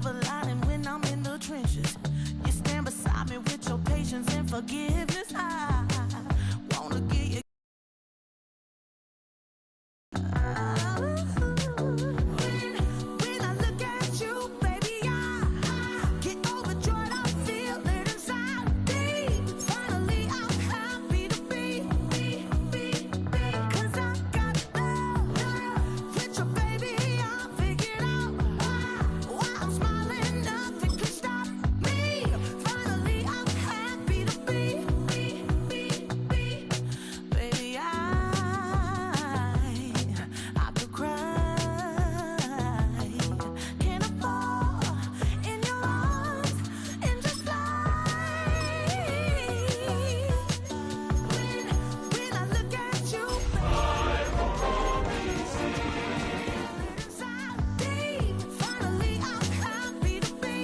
silver lining when I'm in the trenches. You stand beside me with your patience and forgiveness. I wanna get you. When I look at you, baby, I get overjoyed. I feel it inside me. Finally, I'm happy to be. 'Cause I got love with your baby. I figured out why I'm smiling. Nothing can stop me. Finally, I'm happy to be. Baby, I could cry. Can I fall in your arms and just fly? When I look at you, finally I'm happy to be.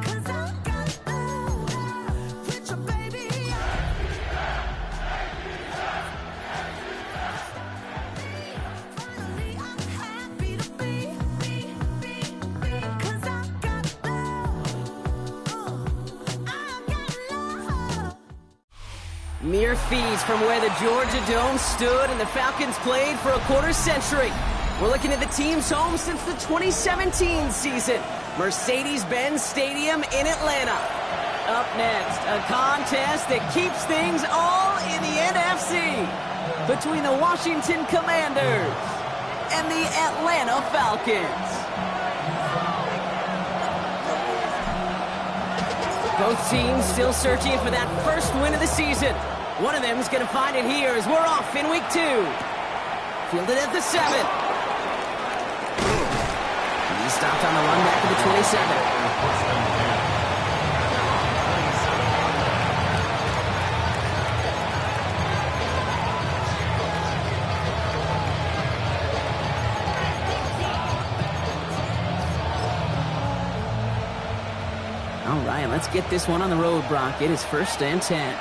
'Cause I got love with your baby. Finally, I'm happy to be. 'Cause I got love. I got love. Mere feet from where the Georgia Dome stood and the Falcons played for a quarter century. We're looking at the team's home since the 2017 season, Mercedes-Benz Stadium in Atlanta. Up next, a contest that keeps things all in the NFC between the Washington Commanders and the Atlanta Falcons. Both teams still searching for that first win of the season. One of them is going to find it here as we're off in week 2. Fielded at the 7. He stopped on the run back to the 27. All right, let's get this one on the road, Brock. It is 1st and 10.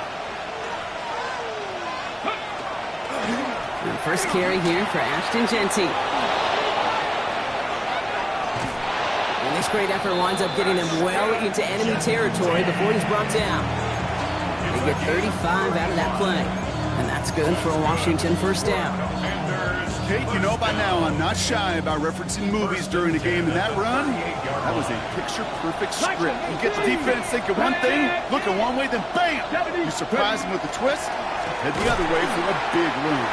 And first carry here for Ashton Jeanty. And this great effort winds up getting them well into enemy territory before he's brought down. They get 35 out of that play. And that's good for a Washington first down. Kate, you know by now I'm not shy about referencing movies during the game, and that run, that was a picture-perfect script. You get the defense thinking one thing, looking one way, then bam! You surprise them with a twist, head the other way for a big win.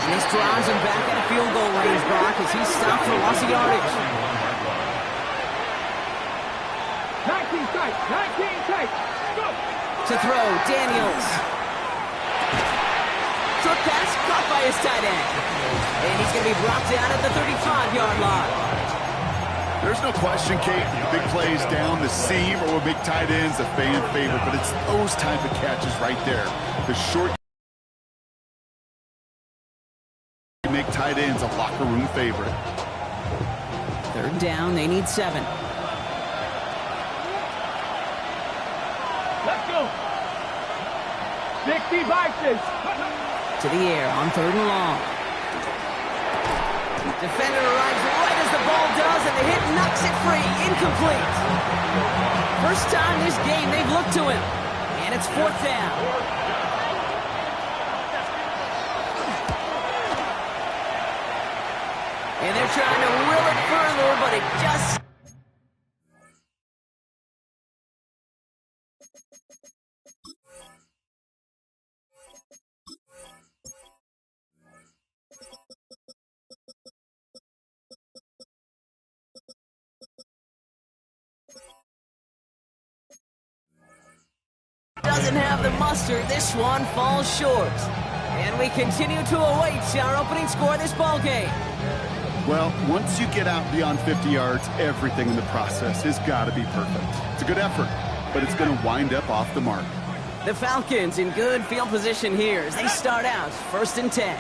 And this drives him back at a field goal range, Brock, as he's stopped for loss of yardage. 19 tight, 19 tight, go! To throw, Daniels. Short pass, caught by his tight end. And he's going to be brought down at the 35-yard line. There's no question, Kate, the big plays down the seam or with big tight ends, a fan favorite, but it's those type of catches right there. The short make tight ends a locker room favorite. 3rd down, they need 7. Let's go! 60 vices! To the air on 3rd and long. Defender arrives right as the ball does, and the hit knocks it free. Incomplete. First time this game they've looked to him. And it's 4th down. And they're trying to will it further, but it just... doesn't have the muster. This one falls short. And we continue to await our opening score of this ball game. Well, once you get out beyond 50 yards, everything in the process has got to be perfect. It's a good effort, but it's going to wind up off the mark. The Falcons in good field position here as they start out 1st and 10.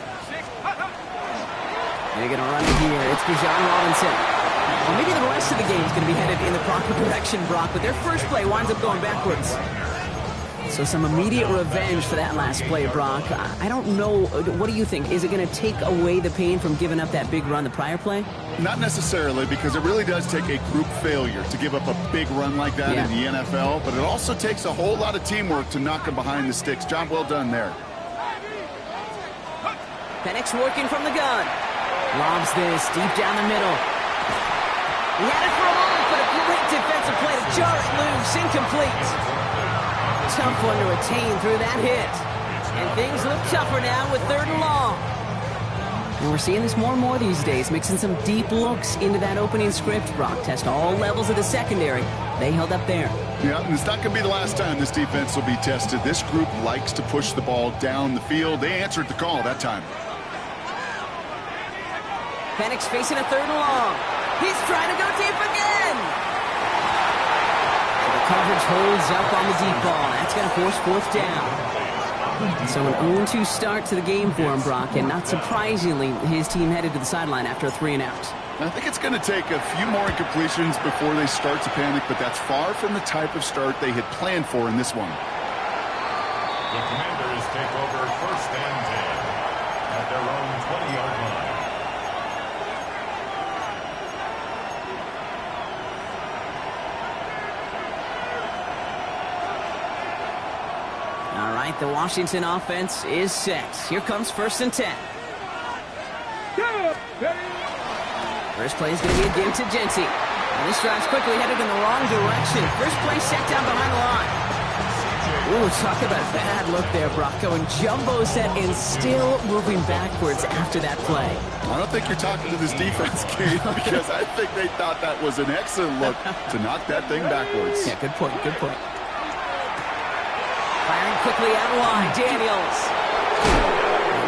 They're going to run it here. It's Bijan Robinson. Well, maybe the rest of the game is going to be headed in the proper direction, Brock, but their first play winds up going backwards. So some immediate revenge for that last play, Brock. I don't know. What do you think? Is it going to take away the pain from giving up that big run the prior play? Not necessarily, because it really does take a group failure to give up a big run like that in the NFL, but it also takes a whole lot of teamwork to knock him behind the sticks. Job well done there. Penix working from the gun. Lobs this deep down the middle. He had it for a moment, but a great defensive play to jar it loose. Incomplete. Tough one to retain through that hit. And things look tougher now with 3rd and long. And we're seeing this more and more these days, mixing some deep looks into that opening script. Brock test all levels of the secondary. They held up there. Yeah, and it's not going to be the last time this defense will be tested. This group likes to push the ball down the field. They answered the call that time. Penix facing a 3rd and long. He's trying to go deep again. So the coverage holds up on the deep ball. That's going to force 4th down. So an 0-2 start to the game for him, Brock, and not surprisingly, his team headed to the sideline after a 3-and-out. I think it's going to take a few more incompletions before they start to panic, but that's far from the type of start they had planned for in this one. The Commanders take over 1st and 10 at their own 20-yard line. All right, the Washington offense is set. Here comes 1st and 10. First play is going to be again to Genty. And this drive's quickly headed in the wrong direction. First play set down behind the line. Ooh, talk about a bad look there, Brock. Going jumbo set and still moving backwards after that play. I don't think you're talking to this defense, Kate, because I think they thought that was an excellent look to knock that thing backwards. Yeah, good point, good point. Firing quickly out wide, Daniels.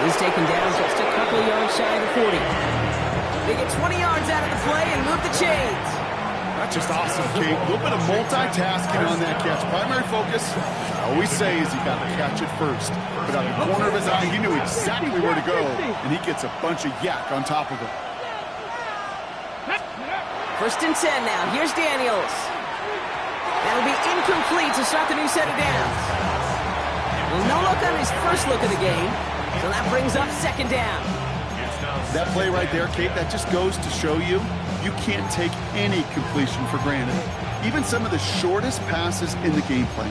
He's taken down just a couple yards shy of the 40. They get 20 yards out of the play and move the chains. That's just awesome, Kate. A little bit of multitasking on that catch. Primary focus, I always say, is you got to catch it first. But out of the corner of his eye, he knew exactly where to go, and he gets a bunch of yak on top of it. 1st and 10 now. Here's Daniels. That'll be incomplete to start the new set of downs. Well, no look on his first look of the game, so that brings up 2nd down. That play right there, Kate, that just goes to show you can't take any completion for granted. Even some of the shortest passes in the game plan.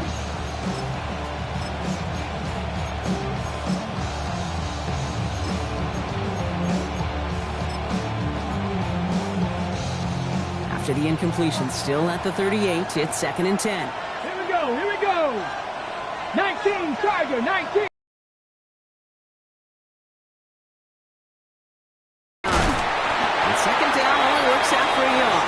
After the incompletion, still at the 38, it's 2nd and 10. Here we go. 19, Tiger, 19. Second down only works out for a yard.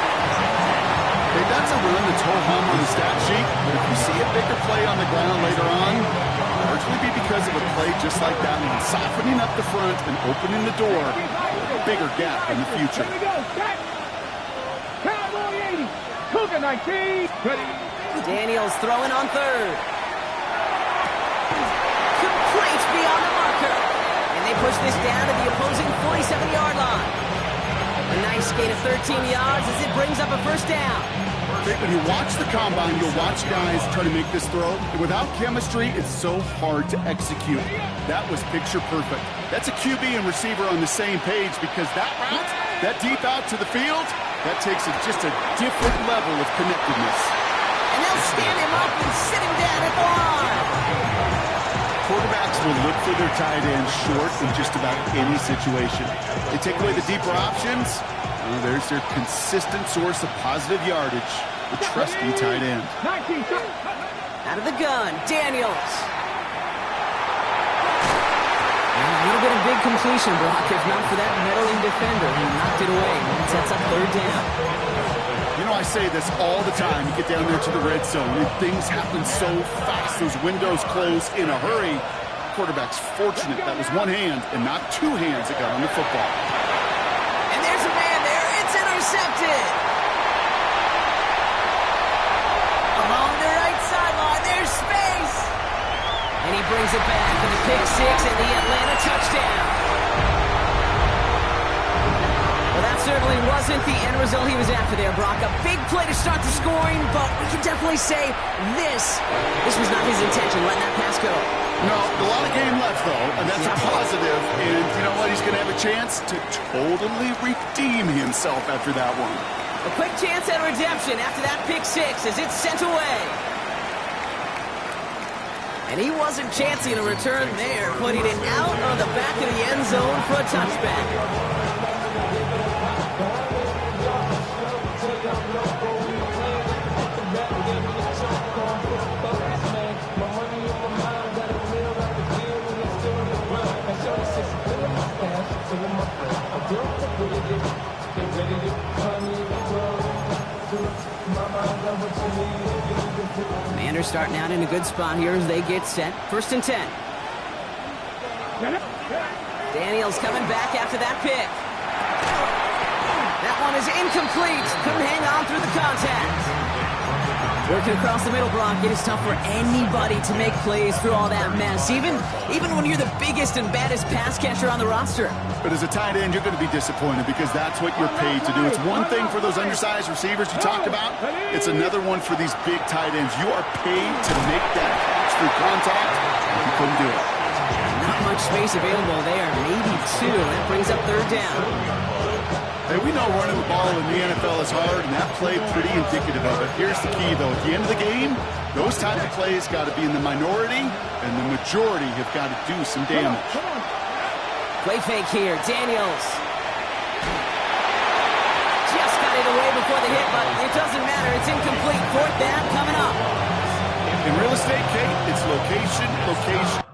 Hey, that's a run that's whole home on the stat sheet, but if you see a bigger play on the ground later on, it'll largely be because of a play just like that one, softening up the front and opening the door for a bigger gap in the future. Here we go. Set. Cowboy 80. Cougar 19. Ready. Daniels throwing on 3rd. Complete beyond the marker. And they push this down to the opposing 47-yard line. A nice gain of 13 yards as it brings up a 1st down. When you watch the combine, you'll watch guys try to make this throw. Without chemistry, it's so hard to execute. That was picture perfect. That's a QB and receiver on the same page because that route, that deep out to the field, that takes just a different level of connectedness. And they'll stand him up and sit him down at the line. Quarterbacks will look for their tight end short in just about any situation. They take away the deeper options. Well, there's their consistent source of positive yardage, the trusty tight end. 19. Out of the gun, Daniels. And a little bit of big completion block, if not for that meddling defender who knocked it away. That sets up 3rd down. You know, I say this all the time. You get down there to the red zone, and things happen so fast. Those windows close in a hurry. Quarterback's fortunate that was one hand and not two hands that got on the football. And there's a man there. It's intercepted. Along the right sideline, there's space. And he brings it back for the pick 6 and the Atlanta touchdown. Well, that certainly wasn't wasn't the end result he was after there, Brock. A big play to start the scoring, but we can definitely say this was not his intention, letting that pass go. No, a lot of game left, though, and that's a positive. And you know what? He's going to have a chance to totally redeem himself after that one. A quick chance at redemption after that pick six as it's sent away. And he wasn't chancing a return there, putting it out on the back of the end zone for a touchback. Commanders starting out in a good spot here as they get set. 1st and 10. Daniels coming back after that pick. That one is incomplete. Couldn't hang on through the contact. Working across the middle, Brock. It is tough for anybody to make plays through all that mess, even when you're the biggest and baddest pass catcher on the roster. But as a tight end, you're going to be disappointed because that's what you're paid to do. It's one thing for those undersized receivers you talk about. It's another one for these big tight ends. You are paid to make that catch through contact. You couldn't do it. Not much space available there. Maybe two. That brings up 3rd down. Hey, we know running the ball in the NFL is hard, and that play pretty indicative of it. Here's the key, though. At the end of the game, those type of plays got to be in the minority, and the majority have got to do some damage. Play fake here. Daniels. Just got it away before the hit, but it doesn't matter. It's incomplete. 4th down coming up. In real estate, Kate, it's location, location.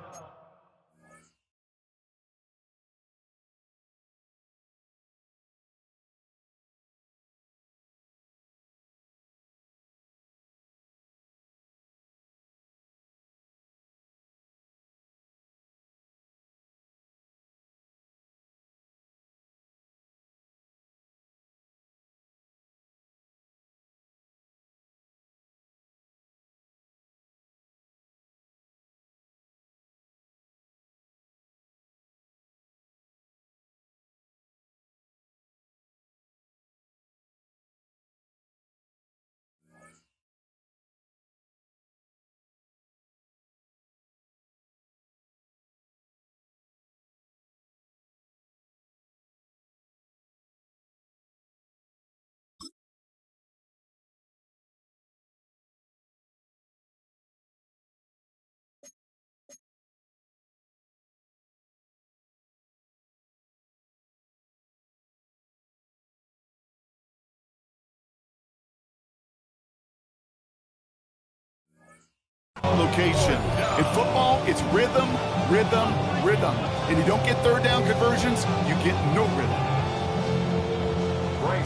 Location. In football, it's rhythm, rhythm, rhythm. And you don't get 3rd down conversions, you get no rhythm.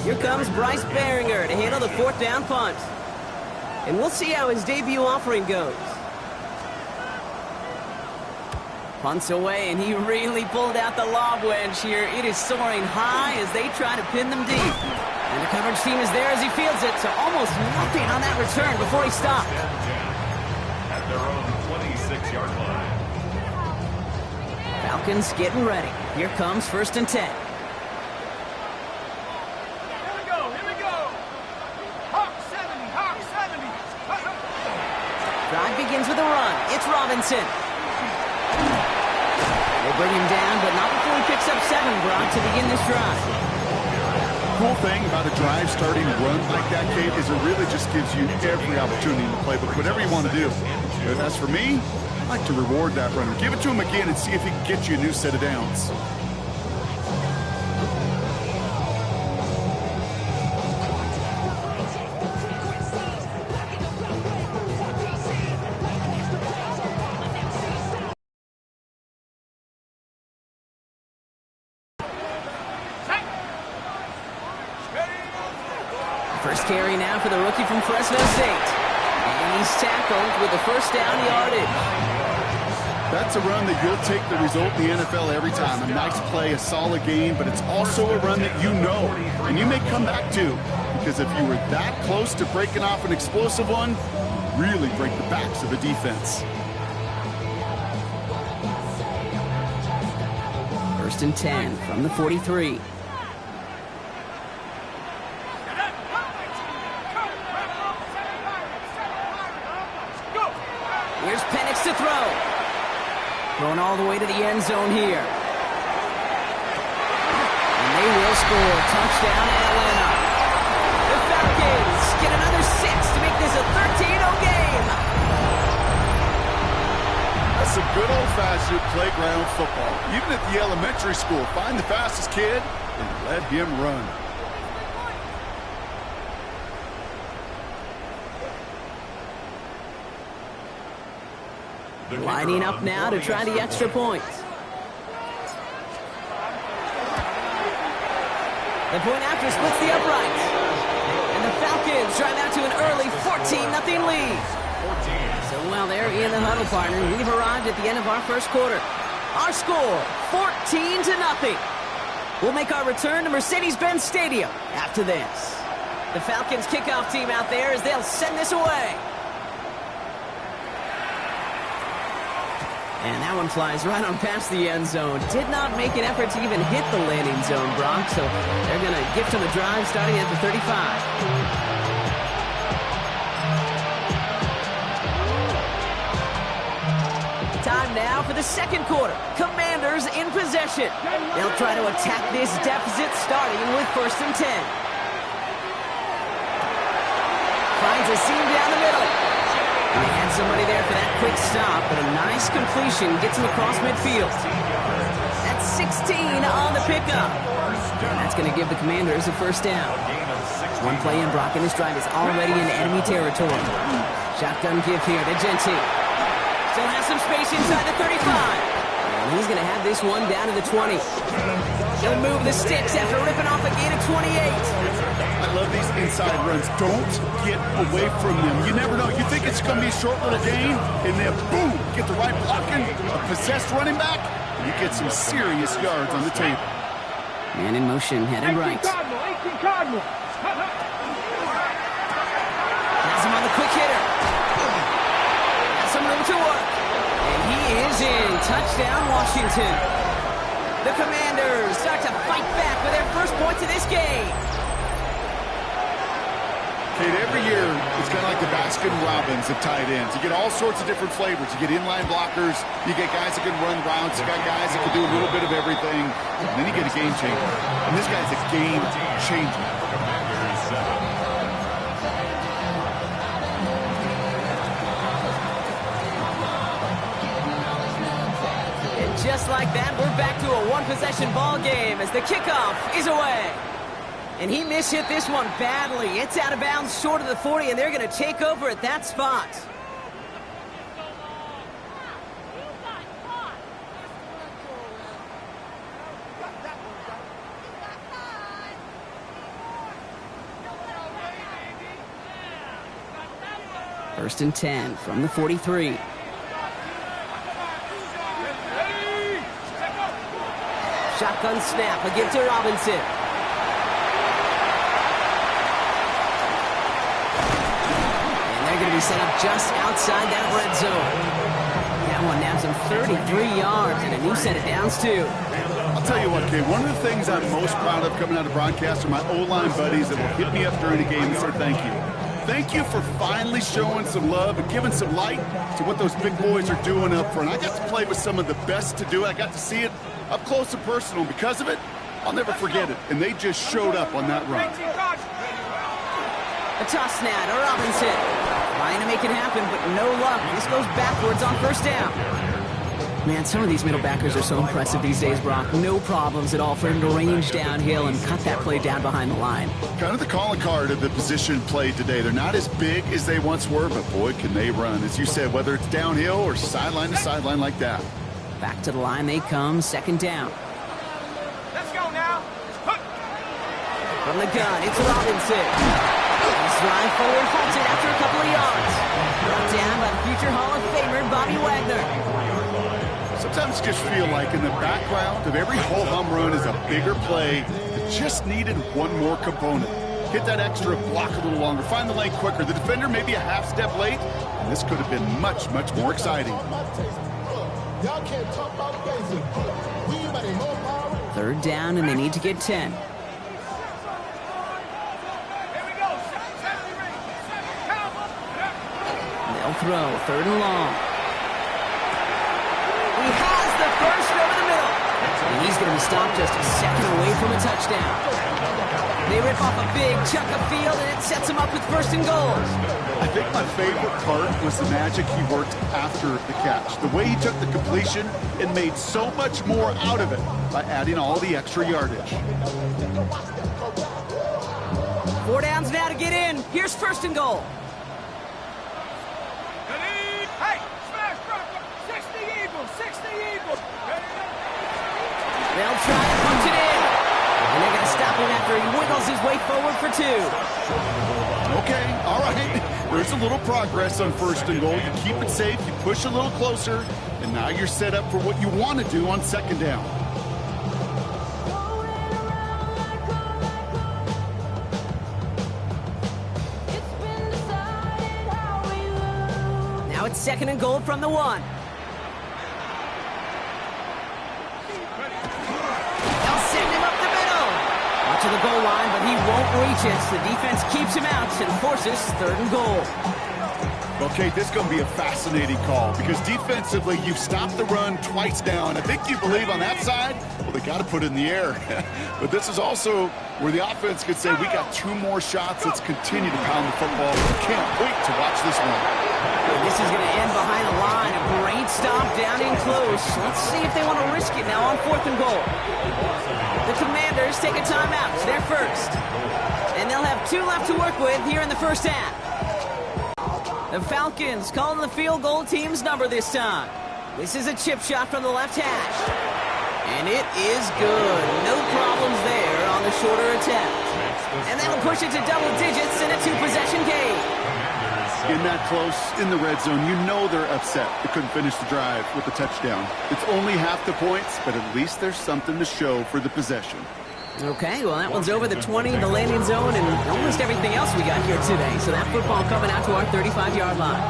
Here comes Bryce Baringer to handle the 4th down punt. And we'll see how his debut offering goes. Punts away, and he really pulled out the lob wedge here. It is soaring high as they try to pin them deep. And the coverage team is there as he fields it, so almost nothing on that return before he stopped. At their own 26-yard line. Falcons getting ready. Here comes 1st and 10. Here we go. Hawk 70, Hawk 70. Drive begins with a run. It's Robinson. They bring him down, but not before he picks up 7, Brock, to begin this drive. Cool thing about a drive starting a run like that, Kate, is it really just gives you every opportunity in the playbook, whatever you want to do. As for me, I like to reward that runner. Give it to him again and see if he can get you a new set of downs. First carry now for the rookie from Fresno State. And he's tackled with the 1st down yardage. That's a run that you'll take the result in the NFL every time. A nice play, a solid game, but it's also a run that you know, and you may come back to. Because if you were that close to breaking off an explosive one, you really break the backs of the defense. 1st and 10 from the 43. Run all the way to the end zone here. And they will score. Touchdown, Atlanta. The Falcons get another 6 to make this a 13-0 game. That's some good old-fashioned playground football. Even at the elementary school, find the fastest kid and let him run. Lining up now to try the extra point. The point after splits the uprights. And the Falcons drive out to an early 14-0 lead. So while they're in the huddle, partner, we've arrived at the end of our first quarter. Our score, 14-0. We'll make our return to Mercedes-Benz Stadium after this. The Falcons kickoff team out there as they'll send this away. And that one flies right on past the end zone. Did not make an effort to even hit the landing zone, Brock. So they're going to gift him a drive starting at the 35. Time now for the second quarter. Commanders in possession. They'll try to attack this deficit starting with 1st and 10. Finds a seam down the middle. And they had somebody there for that quick stop, but a nice completion gets him across midfield. That's 16 on the pickup. And that's going to give the Commanders a 1st down. One play in, Brock, and this drive is already in enemy territory. Shotgun give here to Genty. Still has some space inside the 35. And he's going to have this one down to the 20. He'll move the sticks after ripping off a gain of 28. I love these inside runs. Don't get away from them. You never know. You think it's going to be a short little gain, and then boom, get the right blocking, a possessed running back, and you get some serious yards on the table. Man in motion, headed right. 18 Cardinal. Has him on the quick hitter. Has some room to work. And he is in. Touchdown, Washington. The Commanders start to fight back with their first points of this game. Kate, every year, it's kind of like the Baskin-Robbins of tight ends. You get all sorts of different flavors. You get inline blockers. You get guys that can run routes. You got guys that can do a little bit of everything. And then you get a game changer. And this guy's a game changer. And just like that, we're back to a one-possession ball game as the kickoff is away. And he mishit this one badly. It's out of bounds short of the 40, and they're going to take over at that spot. First and 10 from the 43. Shotgun snap, a give to Robinson. Going to be set up just outside that red zone. That one nabs him 33 yards and a new set of downs, too. I'll tell you what, Kay, one of the things I'm most proud of coming out of broadcast are my O-line buddies that will hit me up during the game and say thank you. Thank you for finally showing some love and giving some light to what those big boys are doing up front. I got to play with some of the best to do it. I got to see it up close and personal. Because of it, I'll never forget it. And they just showed up on that run. A toss snap to Robinson. Trying to make it happen, but no luck. This goes backwards on 1st down. Man, some of these middle backers are so impressive these days, Brock. No problems at all for him to range downhill and cut that play down behind the line. Kind of the calling card of the position played today. They're not as big as they once were, but boy, can they run. As you said, whether it's downhill or sideline to sideline like that. Back to the line they come, 2nd down. Let's go now. From the gun, it's Robinson. Drive forward, halted after a couple of yards. Brought down by the future Hall of Famer, Bobby Wagner. Sometimes just feel like in the background of every ho-hum run is a bigger play that just needed one more component. Hit that extra block a little longer, find the lane quicker. The defender maybe a half step late, and this could have been much, much more exciting. 3rd down, and they need to get 10. Throw, 3rd and long. He has He's going to be stopped just a second away from a touchdown. They rip off a big chunk of field, and it sets him up with 1st and goal. I think my favorite part was the magic he worked after the catch. The way he took the completion and made so much more out of it by adding all the extra yardage. 4 downs now to get in. Here's 1st and goal. Hey, smash drop, 60 Eagles, 60 Eagles. They'll try to punch it in. And they're going to stop him after he wiggles his way forward for 2. Okay, all right. There's a little progress on 1st and goal. You keep it safe, you push a little closer, and now you're set up for what you want to do on 2nd down. Now it's 2nd and goal from the 1. They'll send him up the middle. Out to the goal line, but he won't reach it. The defense keeps him out and forces 3rd and goal. Okay, this is going to be a fascinating call because defensively, you've stopped the run twice down. I think you believe on that side, well, they got to put it in the air. But this is also where the offense could say, we got 2 more shots. Let's continue to pound the football. We can't wait to watch this one. And this is going to end behind the line. A great stop down in close. Let's see if they want to risk it now on 4th and goal. The Commanders take a timeout. They're first. And they'll have 2 left to work with here in the 1st half. The Falcons calling the field goal team's number this time. This is a chip shot from the left hash. And it is good. No problems there on the shorter attempt. And that'll push it to double digits in a 2-possession game. In that close, in the red zone, you know they're upset. They couldn't finish the drive with the touchdown. It's only half the points, but at least there's something to show for the possession. Okay, well, that one's over the 20, the landing zone, and almost everything else we got here today. So that football coming out to our 35-yard line.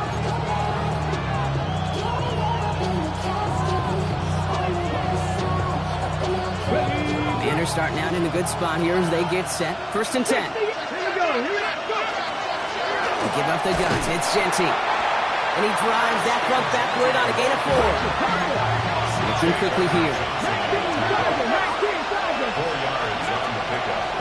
Commanders starting out in a good spot here as they get set. 1st and 10. They give up the guns. It's Jeanty. And he drives that front backward on a gain of 4. Looking quickly here.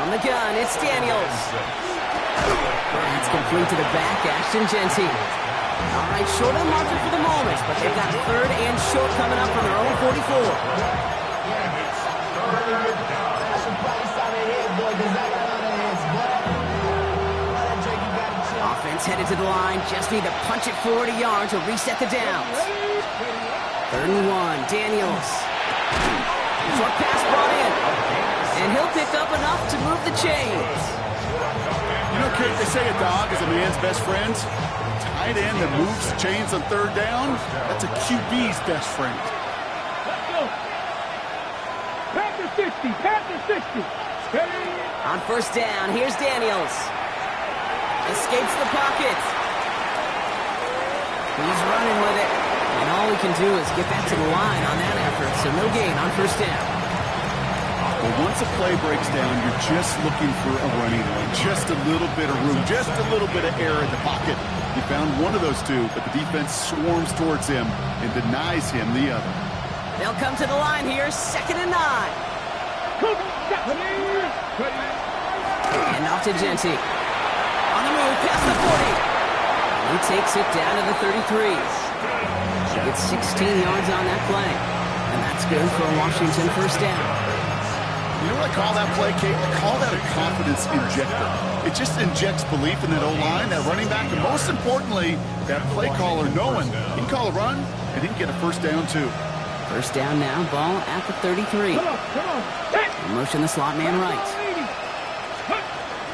On the gun, it's Daniels. That's complete to the back, Ashton Jeanty. All right, short of the marker for the moment, but they've got 3rd and short coming up from their own 44. Offense headed to the line, just need to punch it 40 yards to reset the downs. 3rd and 1, Daniels. Short pass brought in. And he'll pick up enough to move the chains. You know, Kate, they say a dog is a man's best friend. Tight end that moves chains on 3rd down, that's a QB's best friend. Let's go. Panther 60, Panther 60. On 1st down, here's Daniels. Escapes the pocket. He's running with it. And all he can do is get back to the line on that effort. So no gain on 1st down. Well, once a play breaks down, you're just looking for a running lane. Just a little bit of room, just a little bit of air in the pocket. He found one of those 2, but the defense swarms towards him and denies him the other. They'll come to the line here, 2nd and 9. And off to Jeanty. On the move, past the 40. He takes it down to the 33s. He gets 16 yards on that play. And that's good for a Washington 1st down. You know what I call that play, Kate? I call that a confidence injector. It just injects belief in that O-line, that running back, and most importantly, that play caller knowing he can call a run and he can get a 1st down too. 1st down now, ball at the 33. Motion the slot man right.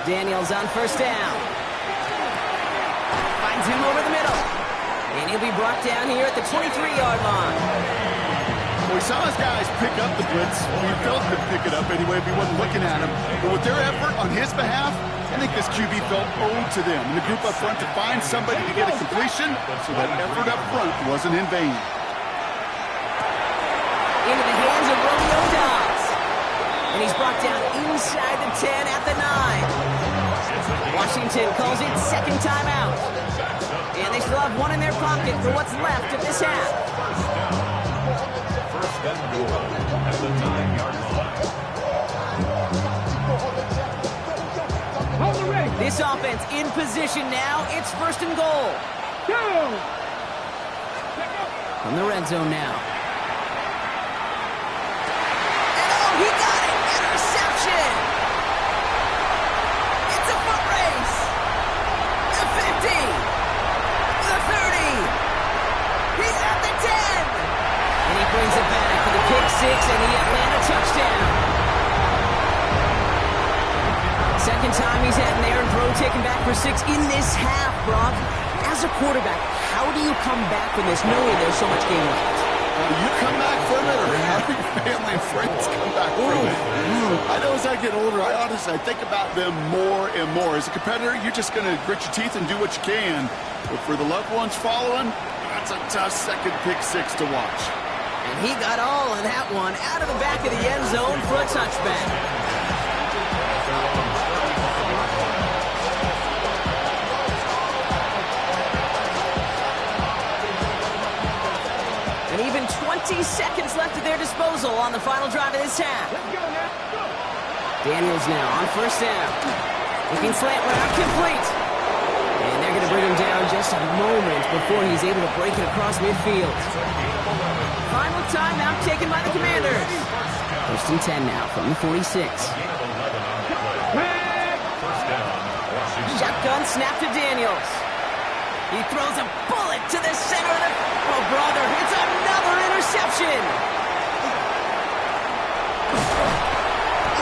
Daniels on 1st down. Finds him over the middle. And he'll be brought down here at the 23-yard line. We saw his guys pick up the blitz. We felt him pick it up anyway if he wasn't looking at him. But with their effort on his behalf, I think this QB felt owed to them. And the group up front to find somebody to get a completion, so that effort up front wasn't in vain. Into the hands of Romeo Dobbs. And he's brought down inside the 10 at the 9. Washington calls it 2nd timeout. And they still have 1 in their pocket for what's left of this half. 1st and goal at the 9-yard line. This offense in position now. It's first and goal. From the red zone now. And oh, he got it! Interception! It's a foot race! The 50! The 30! He's at the 10! And he brings it back for the kick six and the Atlanta touchdown. Second time he's had an errant throw taken back for 6 in this half, Brock. As a quarterback, how do you come back from this knowing there's so much game left? You come back from it, or how do your family and friends come back from it? I know as I get older, I think about them more and more. As a competitor, you're just going to grit your teeth and do what you can. But for the loved ones following, that's a tough second pick six to watch. And he got all of that one out of the back of the end zone for a touchback. And even 20 seconds left at their disposal on the final drive of this half. Daniels now on first down. Looking slant route complete. And they're going to bring him down just a moment before he's able to break it across midfield. Final timeout taken by the Commanders. First and 10 now from the 46. Shotgun snap to Daniels. He throws a bullet to the center of the... Oh, brother, it's another interception!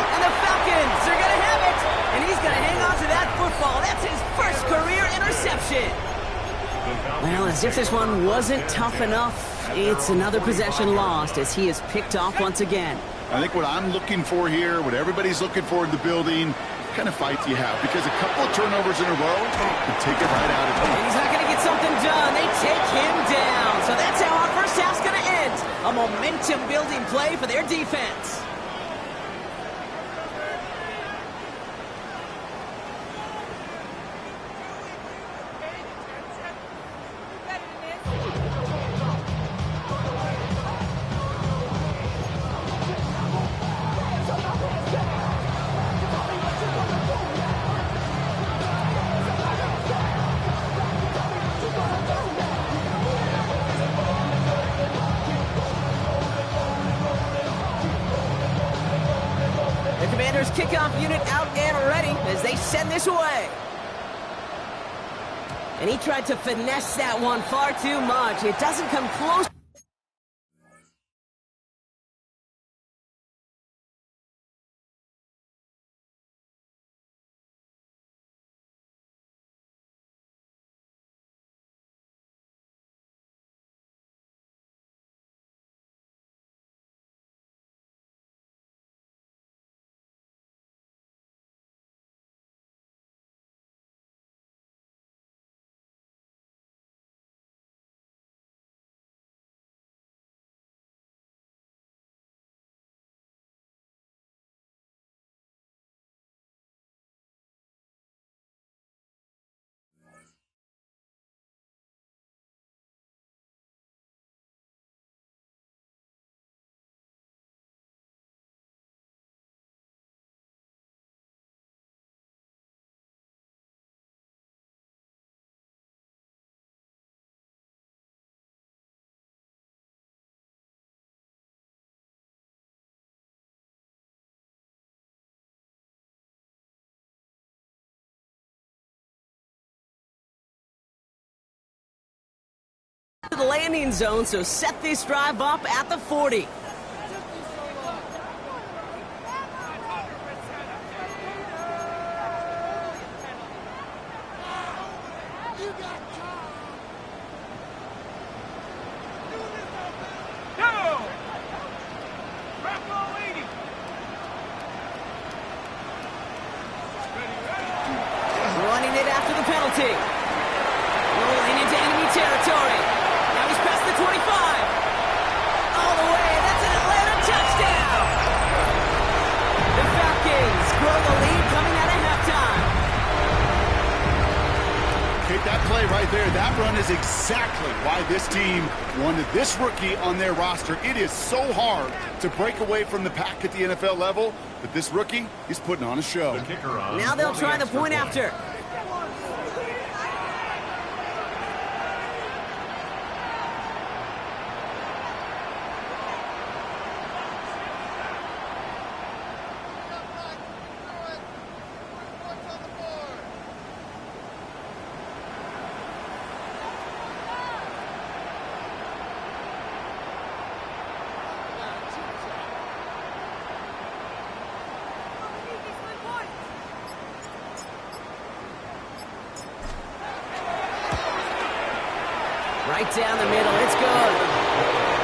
And the Falcons are going to have it! And he's going to hang on to that football. That's his first career interception! Well, as if this one wasn't tough enough, it's another possession lost as he is picked off once again. I think what I'm looking for here, what everybody's looking for in the building, what kind of fight do you have? Because a couple of turnovers in a row can take it right out of him. And he's not going to get something done. They take him down. So that's how our first half's going to end. A momentum-building play for their defense. Kickoff unit out and ready as they send this away. And he tried to finesse that one far too much. It doesn't come close. To the landing zone, so set this drive up at the 40. Running it after the penalty. Rolling into enemy territory. Now he's past the 25. All the way. That's an Atlanta touchdown. The Falcons grow the lead coming out of halftime. Okay, that play right there, that run is exactly why this team wanted this rookie on their roster. It is so hard to break away from the pack at the NFL level, but this rookie is putting on a show. The kicker on Now they'll for the try the extra point after. Right down the middle. It's good.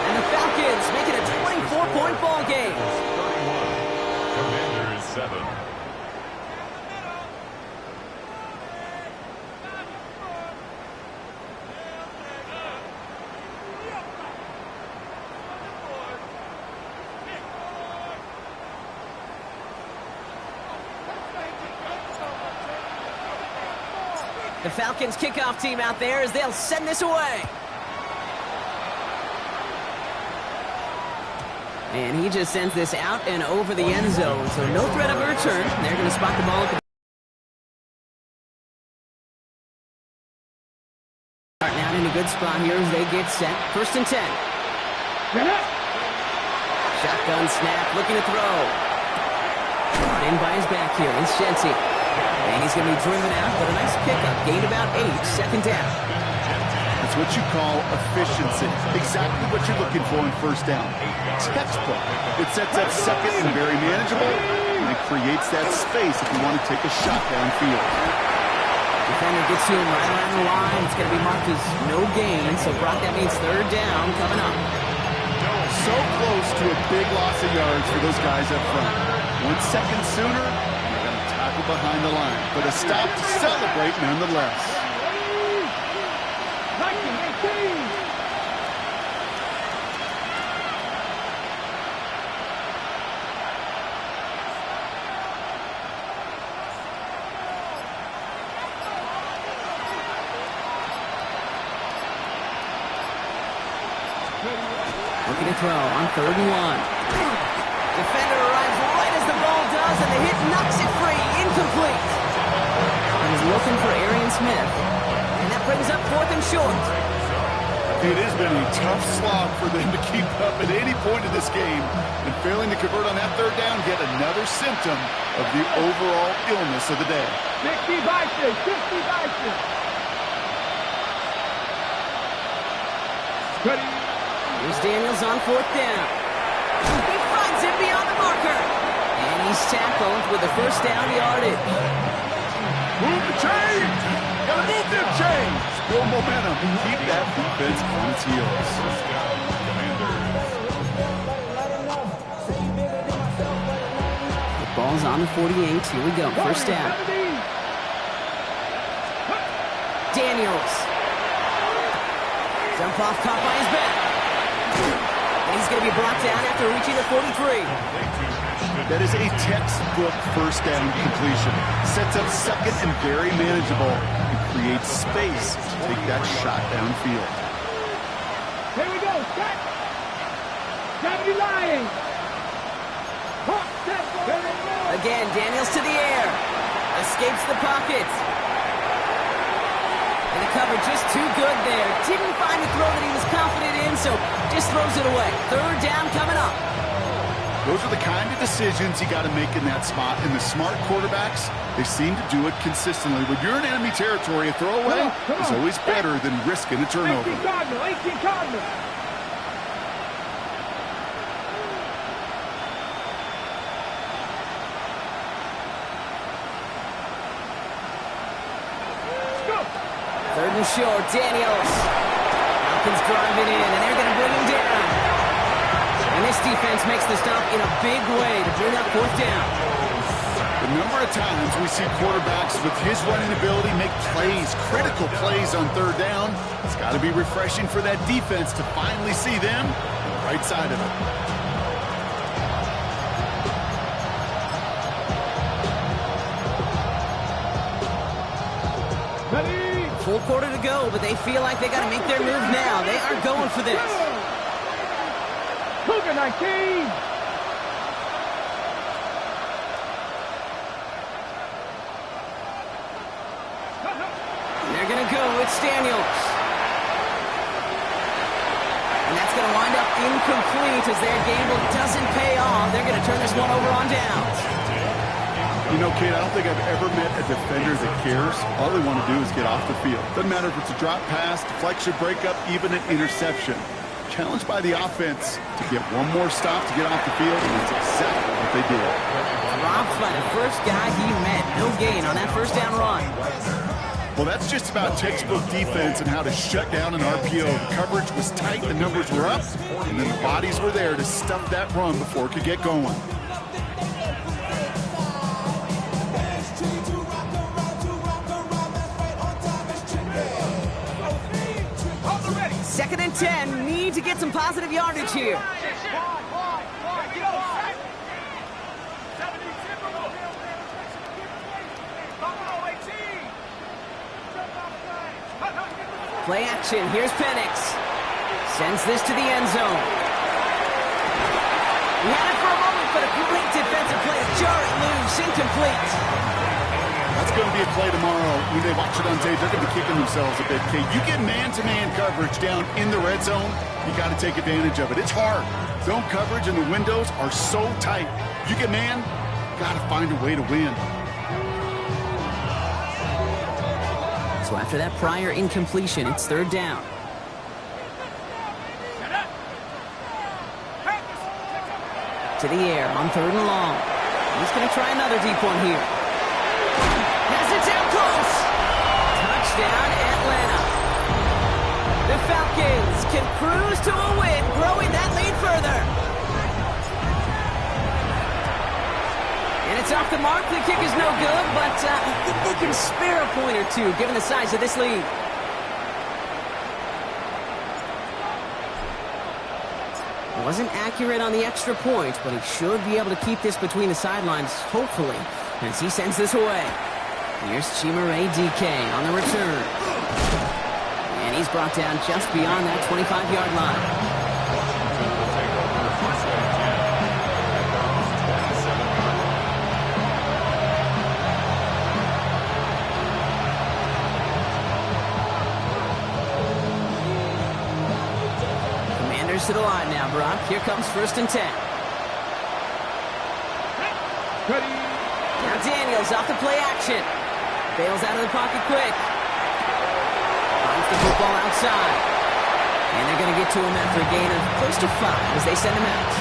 And the Falcons make it a 24-point ball game. 31. Commanders 7. The Falcons kickoff team out there as they'll send this away. And he just sends this out and over the end zone, so no threat of a return. They're going to spot the ball at the... Now in a good spot here as they get set. 1st and 10. Shotgun snap, looking to throw. Brought in by his back here is Shenty. And he's going to be driven out, but a nice pickup. Gain about 8, 2nd down. That's what you call efficiency. Exactly what you're looking for in 1st down. Textbook. It sets up 2nd and very manageable, and it creates that space if you want to take a shot downfield. Defender gets to him right around the line. It's going to be marked as no gain, so Brock, that means 3rd down coming up. So close to a big loss of yards for those guys up front. 1 second sooner, behind the line, but a stop to celebrate nonetheless. 19-18. Looking to throw on 3rd and 1. Defender arrives right as the ball does, and the hit knocks it free. Incomplete. And he's looking for Arian Smith. And that brings up 4th and short. It has been a tough slog for them to keep up at any point of this game. And failing to convert on that 3rd down, yet another symptom of the overall illness of the day. 60 Bison, 60 Bison. Ready. Here's Daniels on 4th down. He finds him beyond the marker. And he's tackled with the 1st down yardage. Move the chains! Gotta move them chains! Build momentum and keep that defense on its heels. The ball's on the 48. Here we go. 1st down. Daniels. Jump off, caught by his back. And he's going to be brought down after reaching the 43. That is a textbook 1st down completion. Sets up 2nd and very manageable and creates space to take that shot downfield. Here we go. Set. 70 Lions. Again, Daniels to the air. Escapes the pocket. And the cover just too good there. Didn't find the throw that he was confident in, so just throws it away. 3rd down coming up. Those are the kind of decisions you got to make in that spot. And the smart quarterbacks, they seem to do it consistently. When you're in enemy territory, a throwaway is always better than risking a turnover. 18 Cardinal, 18 Cardinal. Third and short, Daniels. Falcons driving in, and they're going to bring him down. And this defense makes the stop in a big way to bring up 4th down. The number of times we see quarterbacks with his running ability make plays, critical plays on 3rd down, it's got to be refreshing for that defense to finally see them on the right side of it. Full quarter to go, but they feel like they got to make their move now. They are going for this. Cougar 19. They're going to go with Daniels. And that's going to wind up incomplete as their gamble doesn't pay off. They're going to turn this one over on downs. You know, Kate, I don't think I've ever met a defender that cares. All they want to do is get off the field. Doesn't matter if it's a drop pass, deflection, breakup, even an interception. Challenged by the offense to get one more stop to get off the field, and that's exactly what they did. Dropped by the first guy he met. No gain on that 1st down run. Well, that's just about textbook defense and how to shut down an RPO. The coverage was tight, the numbers were up, and then the bodies were there to stuff that run before it could get going. Second and 10, need to get some positive yardage here. Play action, here's Penix. Sends this to the end zone. He had it for a moment, but a great defensive play to jar it loose, incomplete. That's going to be a play tomorrow. When they watch it on tape, they're going to be kicking themselves a bit. Okay, you get man-to-man coverage down in the red zone, you got to take advantage of it. It's hard. Zone coverage and the windows are so tight. You get man, got to find a way to win. So after that prior incompletion, it's third down. To the air on third and long. He's going to try another deep one here. Has it down close. Touchdown, Atlanta. The Falcons can cruise to a win, growing that lead further. And it's off the mark. The kick is no good, but I think they can spare a point or two, given the size of this lead. Wasn't accurate on the extra point, but he should be able to keep this between the sidelines, hopefully, as he sends this away. Here's Chimere DK on the return. And he's brought down just beyond that 25-yard line. To the line now, Brock. Here comes first and 10. Ready. Now Daniels off the play action. Bails out of the pocket quick. Finds the football outside. And they're going to get to him after a gain of close to 5 as they send him out.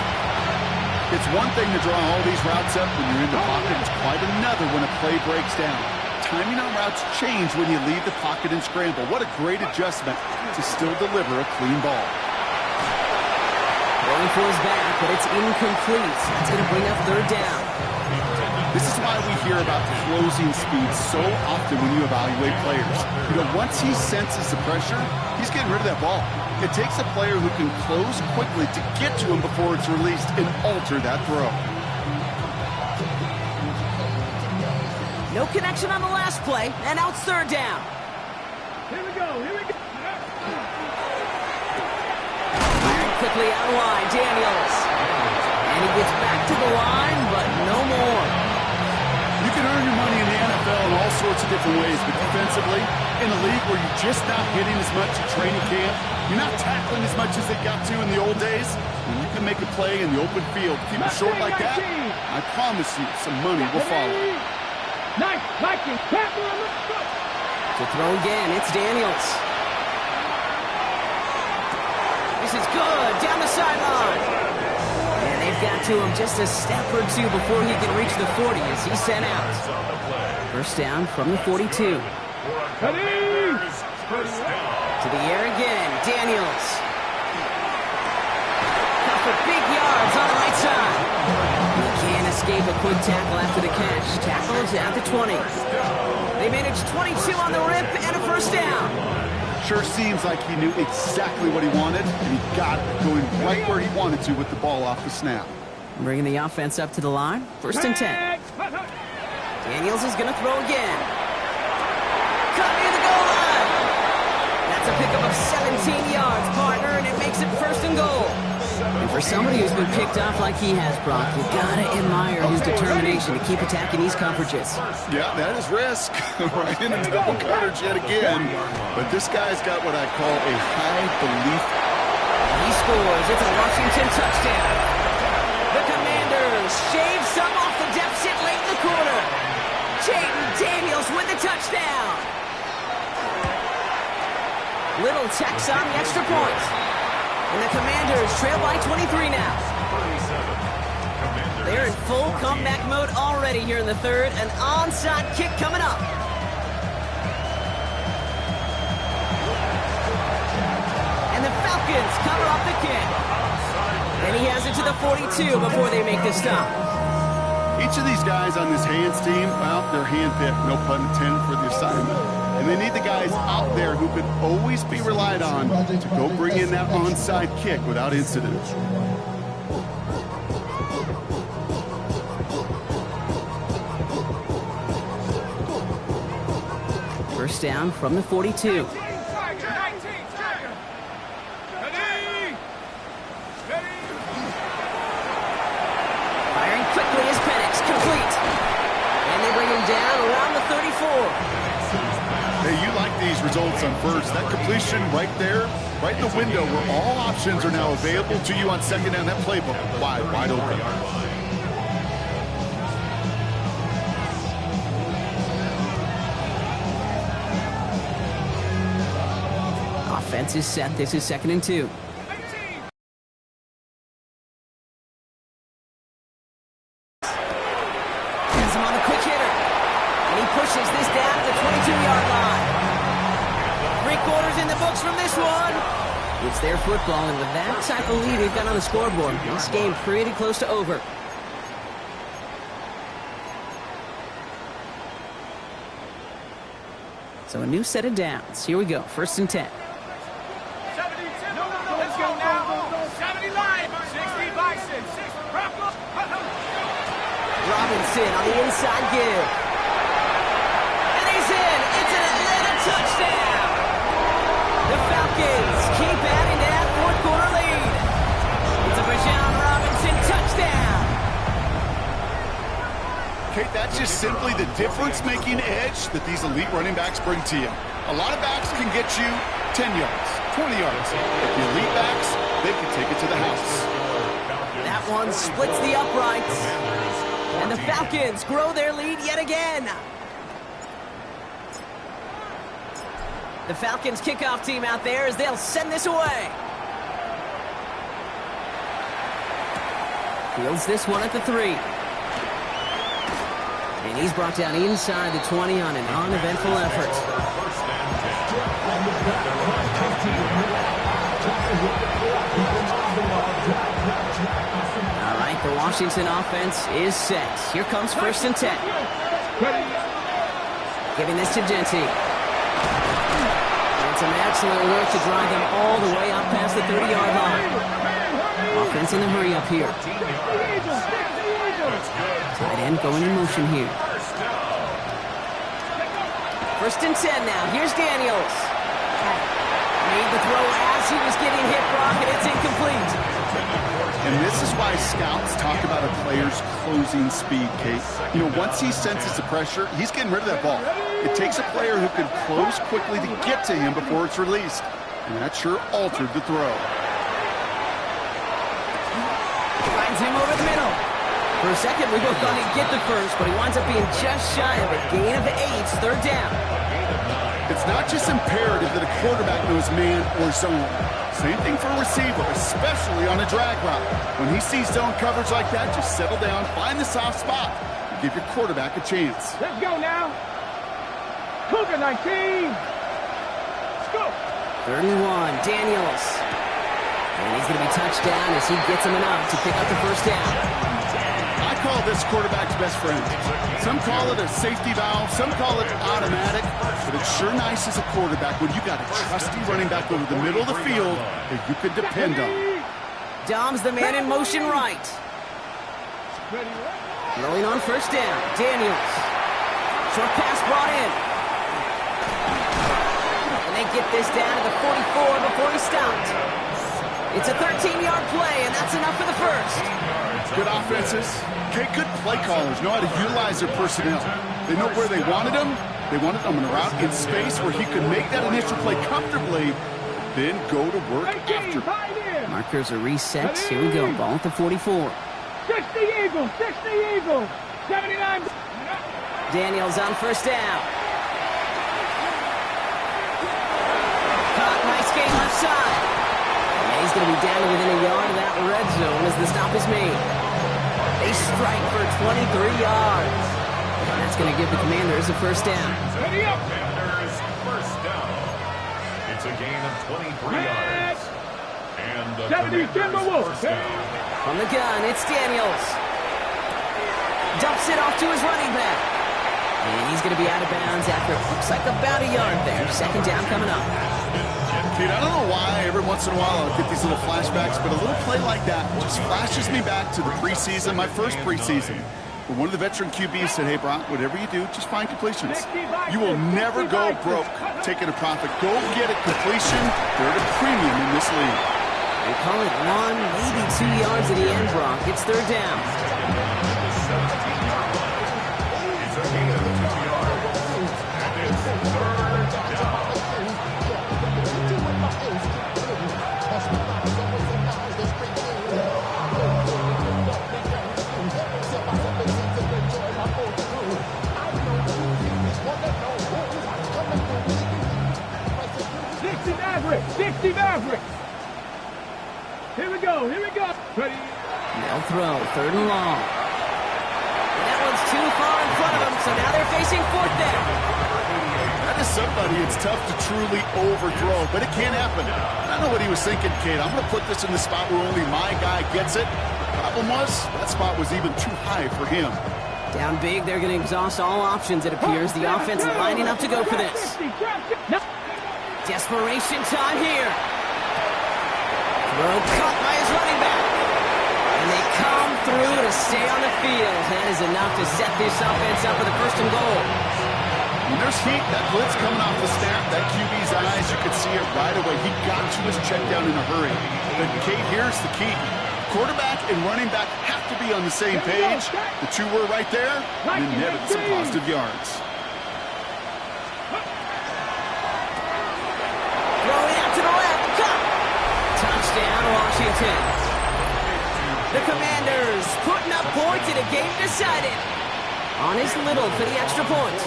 It's one thing to draw all these routes up when you're in the pocket. It's quite another when a play breaks down. Timing on routes change when you leave the pocket and scramble. What a great adjustment to still deliver a clean ball. Going for his back, but it's incomplete. That's going to bring up third down. This is why we hear about closing speed so often when you evaluate players. You know, once he senses the pressure, he's getting rid of that ball. It takes a player who can close quickly to get to him before it's released and alter that throw. No connection on the last play, and now it's third down. Here we go. Here we go. Quickly out wide, Daniels. And he gets back to the line, but no more. You can earn your money in the NFL in all sorts of different ways, but defensively, in a league where you're just not hitting as much at training camp, you're not tackling as much as they got to in the old days, when you can make a play in the open field, keep it short like that, I promise you some money will follow. Nice, Vikings. To throw again, it's Daniels. This is good, down the sideline. And they've got to him just a step or two before he can reach the 40 as he's sent out. First down from the 42. To the air again, Daniels. Got for big yards on the right side. He can't escape a quick tackle after the catch. Tackles out to 20. They managed 22 on the rip and a first down. Sure seems like he knew exactly what he wanted, and he got it, going right where he wanted to with the ball off the snap. Bringing the offense up to the line. First and 10. Daniels is going to throw again. Cut near the goal line. That's a pickup of 17 yards, partner, and it makes it first and goal. And for somebody who's been picked off like he has, Brock, you gotta admire his determination to keep attacking these coverages. Yeah, that is risk. Right in the double coverage yet again. But this guy's got what I call a high belief. He scores. It's a Washington touchdown. The Commanders shave some off the deficit late in the quarter. Jayden Daniels with the touchdown. Little Tex on the extra point. And the Commanders trail by 23 now. They're in full comeback mode already here in the third. An onside kick coming up. Falcons cover up the kick. And he has it to the 42 before they make the stop. Each of these guys on this hands team, well, they're handpicked, no pun intended, for the assignment. And they need the guys out there who can always be relied on to go bring in that onside kick without incident. First down from the 42. Firing quickly is Penix, complete. And they bring him down around the 34. Hey, you like these results on first. That completion right there, right in the window where all options are now available to you on second down. That playbook wide open. Offense is set. This is 2nd and 2. Has him on the quick hitter. And he pushes this down to the 22-yard line. 3/4 in the books from this one. It's their football, and with that type of lead we've got on the scoreboard, this game pretty close to over. So a new set of downs. Here we go. 1st and 10. Let's go now. 70 line. 60 Bison. 6 Robinson on the inside give. And he's in. It's an Atlanta touchdown. The Falcons keep adding to that 4th-quarter lead. It's a Bijan Robinson touchdown. Kate, that's just simply the difference-making edge that these elite running backs bring to you. A lot of backs can get you 10 yards, 20 yards. But the elite backs, they can take it to the house. That one splits the uprights. And the Falcons grow their lead yet again. The Falcons kickoff team out there as they'll send this away. Fields this one at the 3. And he's brought down inside the 20 on an uneventful effort. All right, the Washington offense is set. Here comes 1st and 10. Giving this to Genty. And some excellent work to drive them all the way up past the 30-yard line. Offense in the hurry up here. Tight end going in motion here. 1st and 10 now. Here's Daniels. Made the throw as he was getting hit, Brock, and it's incomplete. And this is why scouts talk about a player's closing speed, Kate. You know, once he senses the pressure, he's getting rid of that ball. It takes a player who can close quickly to get to him before it's released. And that sure altered the throw. Finds him over the middle. For a second, we both thought he'd get the first, but he winds up being just shy of a gain of 8, 3rd down. It's not just imperative that a quarterback knows man or zone. Same thing for a receiver, especially on a drag route. When he sees zone coverage like that, just settle down, find the soft spot, and give your quarterback a chance. Let's go now. Cougar 19. Let's go. 3rd and 1, Daniels. And he's going to be touched down as he gets him enough to pick up the 1st down. I call this quarterback's best friend. Some call it a safety valve, some call it automatic, but it's sure nice as a quarterback when you got a trusty running back over the middle of the field that you can depend on. Dom's the man in motion right. Rolling on 1st down, Daniels. Short pass brought in. And they get this down to the 44 before he stopped. It's a 13-yard play, and that's enough for the 1st. Good offenses. Okay, good play callers know how to utilize their personnel. They know where they wanted them. They wanted them in a route in space where he could make that initial play comfortably, then go to work after. Markers are reset. Here we go. Ball at the 44. 60 Eagles. 60 Eagles. 79. Daniels on 1st down. Caught. Nice game left side. And he's going to be down to within a yard of that red zone as the stop is made. A strike for 23 yards. And that's going to give the Commanders a 1st down. Commanders 1st down. It's a gain of 23 yards. And the 70 Commanders' first down. From the gun, it's Daniels. Dumps it off to his running back. And he's going to be out of bounds after it looks like about a yard there. Second down coming up. Dude, I don't know why every once in a while I'll get these little flashbacks, but a little play like that just flashes me back to the preseason, my first preseason. Where one of the veteran QBs said, hey, Brock, whatever you do, just find completions. You will never go broke taking a profit. Go get a completion. They're at a premium in this league. They call it 1, maybe 2 yards at the end, Brock. It's third down. It's a gain of 2 yards. And it's third down. 60 Mavericks. Here we go. Ready? They'll throw, third and long. And that one's too far in front of them, so now they're facing fourth down. That is somebody it's tough to truly overthrow, but it can happen. I know what he was thinking, kid. I'm going to put this in the spot where only my guy gets it. Problem was, that spot was even too high for him. Down big, they're going to exhaust all options, it appears. The offense lining up to go for this. Desperation time here. Throw caught by his running back. And they come through to stay on the field. That is enough to set this offense up with a first and goal. When there's heat, that blitz coming off the snap, that QB's eyes, you could see it right away. He got to his check down in a hurry. But Kate, here's the key. Quarterback and running back have to be on the same page. The two were right there, and then netted some positive yards. Throwing out to the left. Cut. Touchdown, Washington. The Commanders putting up points in a game decided. On his little for the extra point.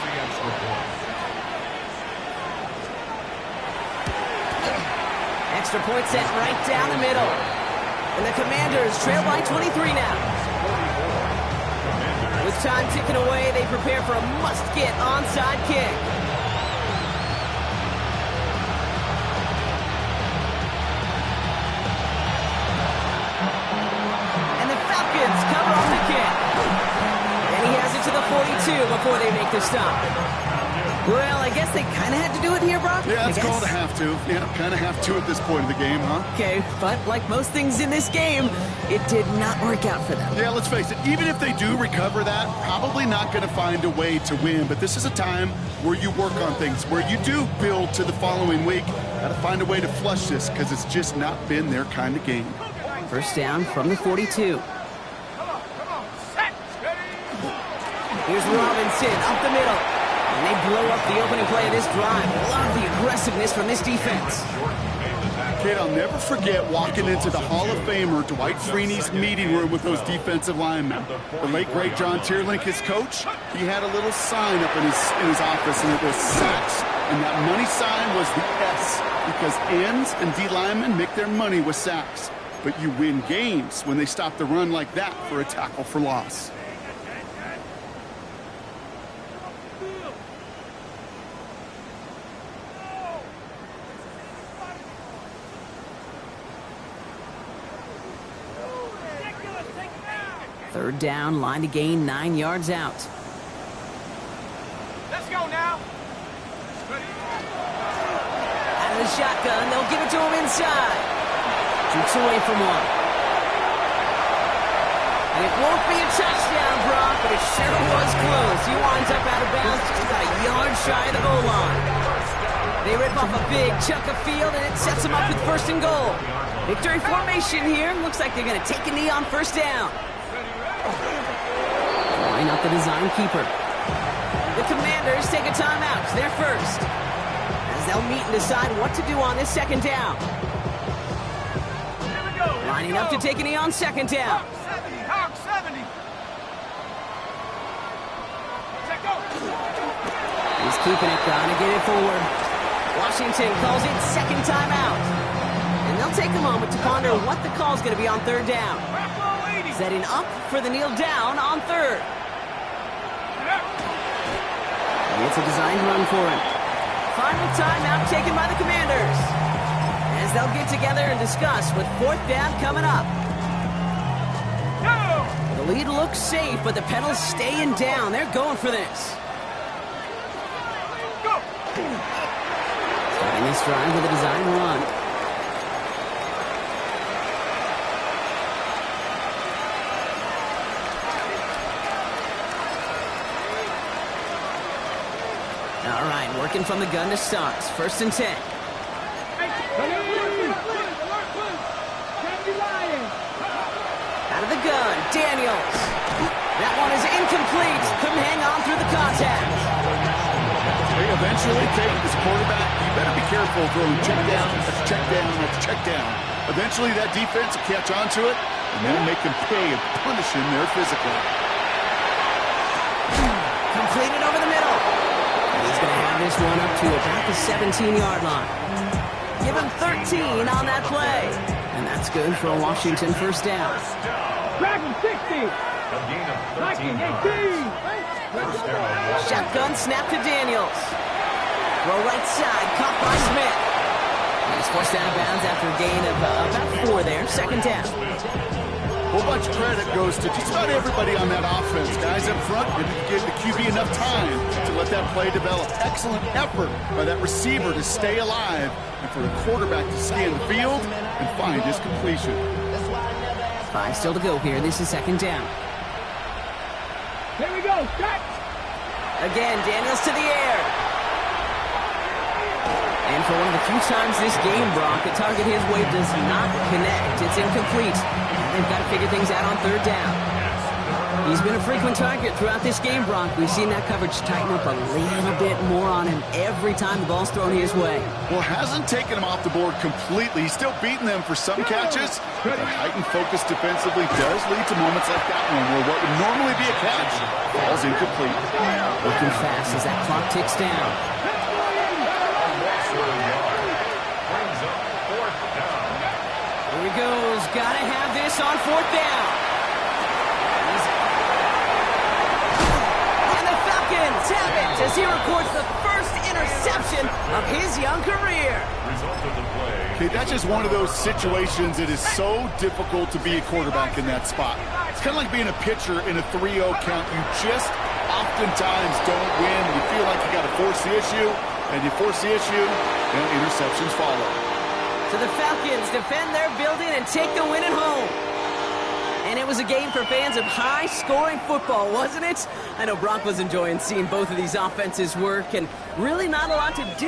Extra point set right down the middle. And the Commanders trail by 23 now. With time ticking away, they prepare for a must-get onside kick. And the Falcons cover off the kick. And he has it to the 42 before they make the stop. Well, I guess they kind of had to do it here, Brock. Yeah, it's called a have to. Yeah, kind of have to at this point in the game, huh? Okay, but like most things in this game, it did not work out for them. Yeah, let's face it, even if they do recover that, probably not going to find a way to win. But this is a time where you work on things, where you do build to the following week. Got to find a way to flush this because it's just not been their kind of game. First down from the 42. Here's Robinson up the middle. And they blow up the opening play of this drive. Love the aggressiveness from this defense. Kid, I'll never forget walking into the Hall of Famer Dwight Freeney's meeting room with those defensive linemen. The late, great John Tierlink, his coach, he had a little sign up in his office, and it was sacks, and that money sign was the S, because ends and D linemen make their money with sacks. But you win games when they stop the run like that for a tackle for loss. Third down, line to gain 9 yards out. Let's go now. Out of the shotgun, they'll give it to him inside. Shoots away from one. And it won't be a touchdown, Brock, but it sure was close. He winds up out of bounds, just about a yard shy of the goal line. They rip off a big chunk of field, and it sets them up with first and goal. Victory formation here. Looks like they're going to take a knee on first down. Drawing up the design keeper. The Commanders take a timeout. They're first. As they'll meet and decide what to do on this second down. Lining up to take a knee on second down. Hawk 70. Check go. He's keeping it, trying to get it forward. Washington calls it second timeout. And they'll take a moment to ponder what the call's going to be on third down. Setting up for the kneel down on third. And it's a designed run for him. Final timeout taken by the Commanders. As as they'll get together and discuss with fourth down coming up. The lead looks safe, but the Pedals staying down. They're going for this. Starting this drive with a design run. All right, working from the gun to start. First and 10. Out of the gun, Daniels. That one is incomplete. Couldn't hang on through the contact. They eventually take this quarterback. You better be careful throwing check down, check down, check down. Eventually that defense will catch on to it, and then make them pay and punish him there physically. Completed over the middle. And he's going to have this one up to about the 17-yard line. Give him 13 on that play. And that's good for a Washington first down. Dragon 60. A gain of 13 Viking yards. 18. First down, Washington. Shotgun snap to Daniels. Throw right side, caught by Smith. He's forced out of bounds after a gain of about 4 there. Second down. A whole bunch of credit goes to just about everybody on that offense. Guys up front didn't give the QB enough time to let that play develop. Excellent effort by that receiver to stay alive and for the quarterback to scan the field and find his completion. 5 still to go here. This is second down. Here we go. Start. Again, Daniels to the air. And for one of the few times this game, Brock, the target his way does not connect. It's incomplete. They've got to figure things out on third down. He's been a frequent target throughout this game, Brock. We've seen that coverage tighten up a little bit more on him every time the ball's thrown his way. Well, hasn't taken him off the board completely. He's still beating them for some catches. But the heightened focus defensively does lead to moments like that one where what would normally be a catch falls incomplete. Working fast as that clock ticks down. Brings up fourth down. Here he goes. Got to have this on fourth down. And the Falcons have it as he records the first interception of his young career. Result of the play. Okay, that's just one of those situations that is so difficult to be a quarterback in that spot. It's kind of like being a pitcher in a 3-0 count. You just oftentimes don't win. You feel like you got to force the issue, and you force the issue, and interceptions follow. So the Falcons defend their building and take the win at home. And it was a game for fans of high-scoring football, wasn't it? I know Brock was enjoying seeing both of these offenses work, and really not a lot to do.